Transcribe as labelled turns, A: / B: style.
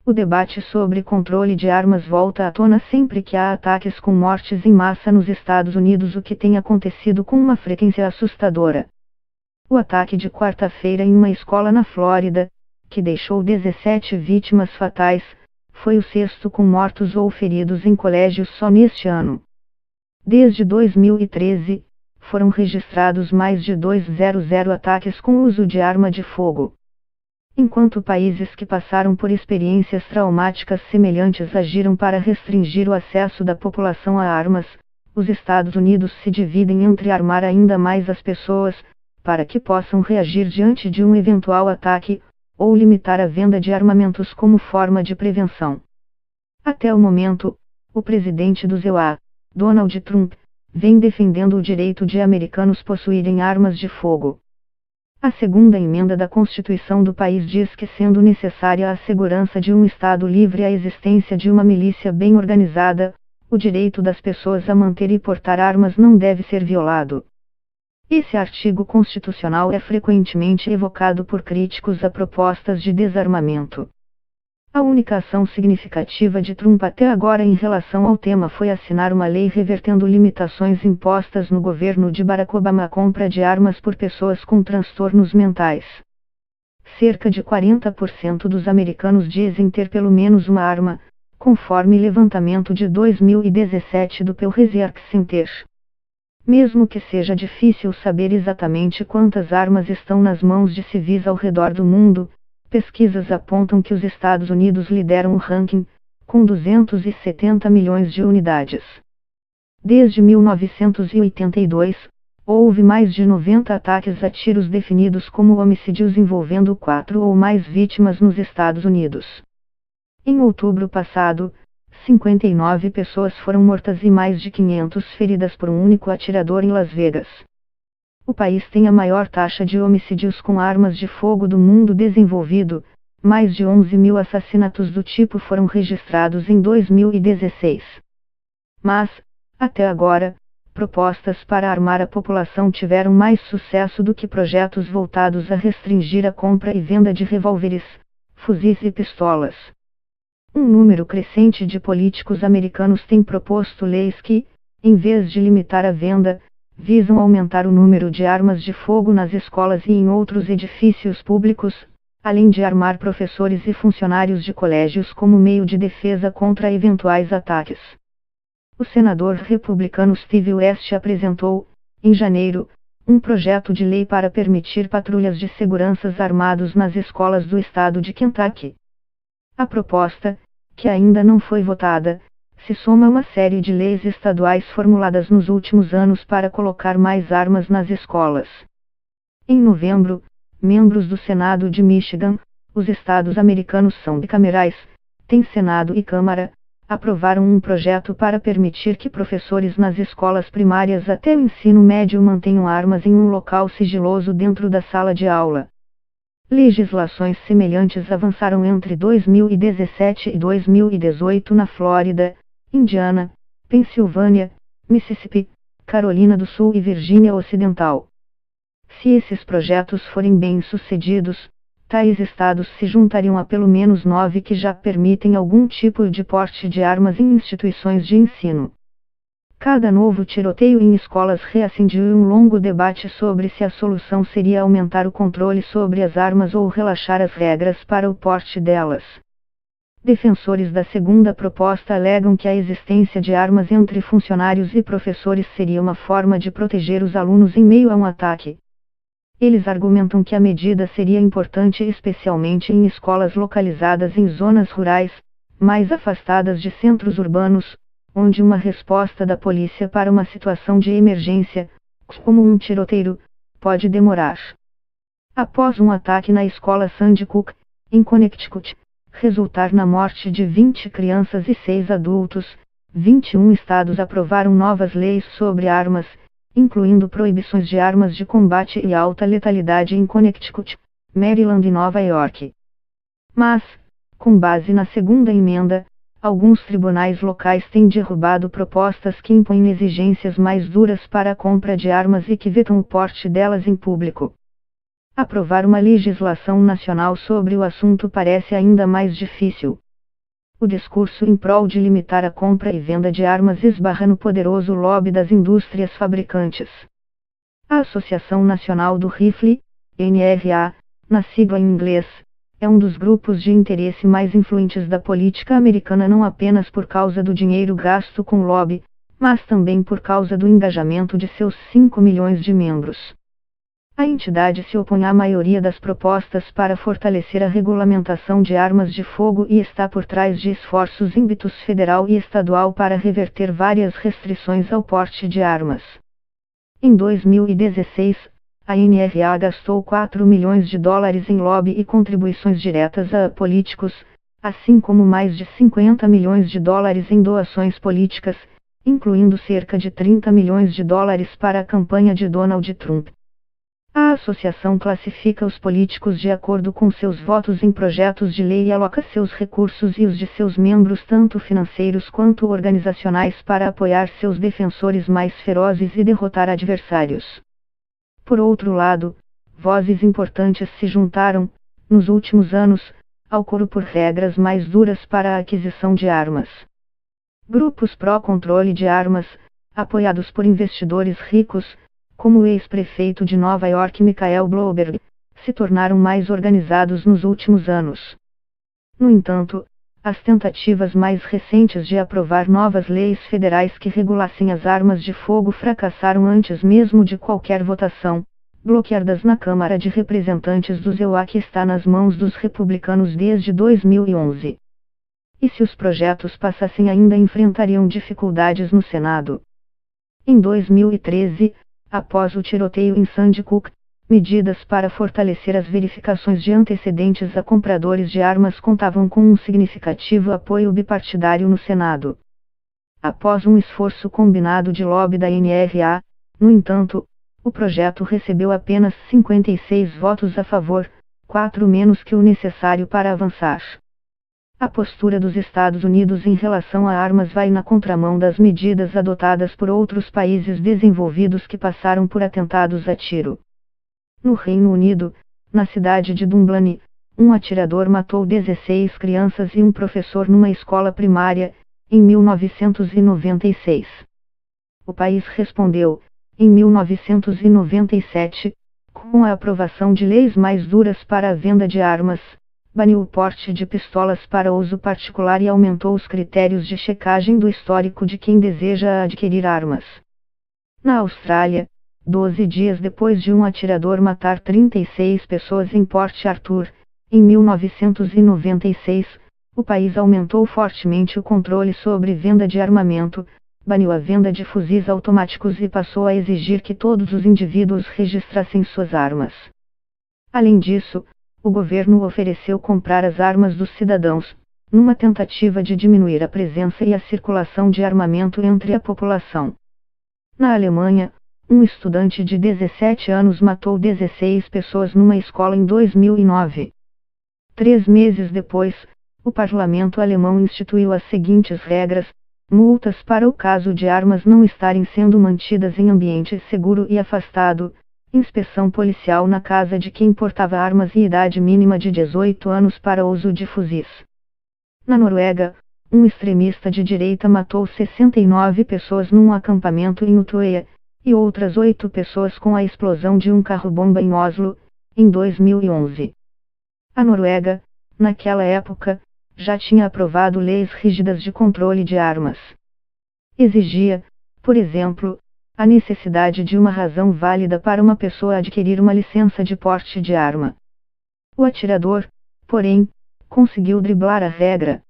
A: O debate sobre controle de armas volta à tona sempre que há ataques com mortes em massa nos Estados Unidos, o que tem acontecido com uma frequência assustadora. O ataque de quarta-feira em uma escola na Flórida, que deixou 17 vítimas fatais, foi o sexto com mortos ou feridos em colégios só neste ano. Desde 2013, foram registrados mais de 200 ataques com uso de arma de fogo. Enquanto países que passaram por experiências traumáticas semelhantes agiram para restringir o acesso da população a armas, os Estados Unidos se dividem entre armar ainda mais as pessoas, para que possam reagir diante de um eventual ataque, ou limitar a venda de armamentos como forma de prevenção. Até o momento, o presidente dos USA, Donald Trump, vem defendendo o direito de americanos possuírem armas de fogo. A segunda emenda da Constituição do país diz que, sendo necessária a segurança de um Estado livre e a existência de uma milícia bem organizada, o direito das pessoas a manter e portar armas não deve ser violado. Esse artigo constitucional é frequentemente evocado por críticos a propostas de desarmamento. A única ação significativa de Trump até agora em relação ao tema foi assinar uma lei revertendo limitações impostas no governo de Barack Obama à compra de armas por pessoas com transtornos mentais. Cerca de 40% dos americanos dizem ter pelo menos uma arma, conforme levantamento de 2017 do Pew Research Center. Mesmo que seja difícil saber exatamente quantas armas estão nas mãos de civis ao redor do mundo, pesquisas apontam que os Estados Unidos lideram o ranking, com 270 milhões de unidades. Desde 1982, houve mais de 90 ataques a tiros definidos como homicídios envolvendo 4 ou mais vítimas nos Estados Unidos. Em outubro passado, 59 pessoas foram mortas e mais de 500 feridas por um único atirador em Las Vegas. O país tem a maior taxa de homicídios com armas de fogo do mundo desenvolvido, mais de 11 mil assassinatos do tipo foram registrados em 2016. Mas, até agora, propostas para armar a população tiveram mais sucesso do que projetos voltados a restringir a compra e venda de revólveres, fuzis e pistolas. Um número crescente de políticos americanos tem proposto leis que, em vez de limitar a venda, visam aumentar o número de armas de fogo nas escolas e em outros edifícios públicos, além de armar professores e funcionários de colégios como meio de defesa contra eventuais ataques. O senador republicano Steve West apresentou, em janeiro, um projeto de lei para permitir patrulhas de seguranças armados nas escolas do estado de Kentucky. A proposta, que ainda não foi votada, se soma a uma série de leis estaduais formuladas nos últimos anos para colocar mais armas nas escolas. Em novembro, membros do Senado de Michigan, os estados americanos são bicamerais, têm Senado e Câmara, aprovaram um projeto para permitir que professores nas escolas primárias até o ensino médio mantenham armas em um local sigiloso dentro da sala de aula. Legislações semelhantes avançaram entre 2017 e 2018 na Flórida, Indiana, Pensilvânia, Mississippi, Carolina do Sul e Virgínia Ocidental. Se esses projetos forem bem-sucedidos, tais estados se juntariam a pelo menos 9 que já permitem algum tipo de porte de armas em instituições de ensino. Cada novo tiroteio em escolas reacendiu um longo debate sobre se a solução seria aumentar o controle sobre as armas ou relaxar as regras para o porte delas. Defensores da segunda proposta alegam que a existência de armas entre funcionários e professores seria uma forma de proteger os alunos em meio a um ataque. Eles argumentam que a medida seria importante especialmente em escolas localizadas em zonas rurais, mais afastadas de centros urbanos, onde uma resposta da polícia para uma situação de emergência, como um tiroteio, pode demorar. Após um ataque na escola Sandy Hook, em Connecticut, resultar na morte de 20 crianças e 6 adultos, 21 estados aprovaram novas leis sobre armas, incluindo proibições de armas de combate e alta letalidade em Connecticut, Maryland e Nova York. Mas, com base na segunda emenda, alguns tribunais locais têm derrubado propostas que impõem exigências mais duras para a compra de armas e que vetam o porte delas em público. Aprovar uma legislação nacional sobre o assunto parece ainda mais difícil. O discurso em prol de limitar a compra e venda de armas esbarra no poderoso lobby das indústrias fabricantes. A Associação Nacional do Rifle, NRA, na sigla em inglês, é um dos grupos de interesse mais influentes da política americana, não apenas por causa do dinheiro gasto com lobby, mas também por causa do engajamento de seus 5 milhões de membros. A entidade se opõe à maioria das propostas para fortalecer a regulamentação de armas de fogo e está por trás de esforços em âmbito federal e estadual para reverter várias restrições ao porte de armas. Em 2016, a NRA gastou 4 milhões de dólares em lobby e contribuições diretas a políticos, assim como mais de 50 milhões de dólares em doações políticas, incluindo cerca de 30 milhões de dólares para a campanha de Donald Trump. A associação classifica os políticos de acordo com seus votos em projetos de lei e aloca seus recursos e os de seus membros, tanto financeiros quanto organizacionais, para apoiar seus defensores mais ferozes e derrotar adversários. Por outro lado, vozes importantes se juntaram, nos últimos anos, ao coro por regras mais duras para a aquisição de armas. Grupos pró-controle de armas, apoiados por investidores ricos, como o ex-prefeito de Nova York Michael Bloomberg, se tornaram mais organizados nos últimos anos. No entanto, as tentativas mais recentes de aprovar novas leis federais que regulassem as armas de fogo fracassaram antes mesmo de qualquer votação, bloqueadas na Câmara de Representantes do EUA, que está nas mãos dos republicanos desde 2011. E se os projetos passassem, ainda enfrentariam dificuldades no Senado. Em 2013, após o tiroteio em Sandy Hook, medidas para fortalecer as verificações de antecedentes a compradores de armas contavam com um significativo apoio bipartidário no Senado. Após um esforço combinado de lobby da NRA, no entanto, o projeto recebeu apenas 56 votos a favor, 4 menos que o necessário para avançar. A postura dos Estados Unidos em relação a armas vai na contramão das medidas adotadas por outros países desenvolvidos que passaram por atentados a tiro. No Reino Unido, na cidade de Dunblane, um atirador matou 16 crianças e um professor numa escola primária, em 1996. O país respondeu, em 1997, com a aprovação de leis mais duras para a venda de armas, baniu o porte de pistolas para uso particular e aumentou os critérios de checagem do histórico de quem deseja adquirir armas. Na Austrália, 12 dias depois de um atirador matar 36 pessoas em Port Arthur, em 1996, o país aumentou fortemente o controle sobre venda de armamento, baniu a venda de fuzis automáticos e passou a exigir que todos os indivíduos registrassem suas armas. Além disso, o governo ofereceu comprar as armas dos cidadãos, numa tentativa de diminuir a presença e a circulação de armamento entre a população. Na Alemanha, um estudante de 17 anos matou 16 pessoas numa escola em 2009. 3 meses depois, o parlamento alemão instituiu as seguintes regras: multas para o caso de armas não estarem sendo mantidas em ambiente seguro e afastado, inspeção policial na casa de quem portava armas e idade mínima de 18 anos para uso de fuzis. Na Noruega, um extremista de direita matou 69 pessoas num acampamento em Utøya, e outras 8 pessoas com a explosão de um carro-bomba em Oslo, em 2011. A Noruega, naquela época, já tinha aprovado leis rígidas de controle de armas. Exigia, por exemplo, a necessidade de uma razão válida para uma pessoa adquirir uma licença de porte de arma. O atirador, porém, conseguiu driblar a regra.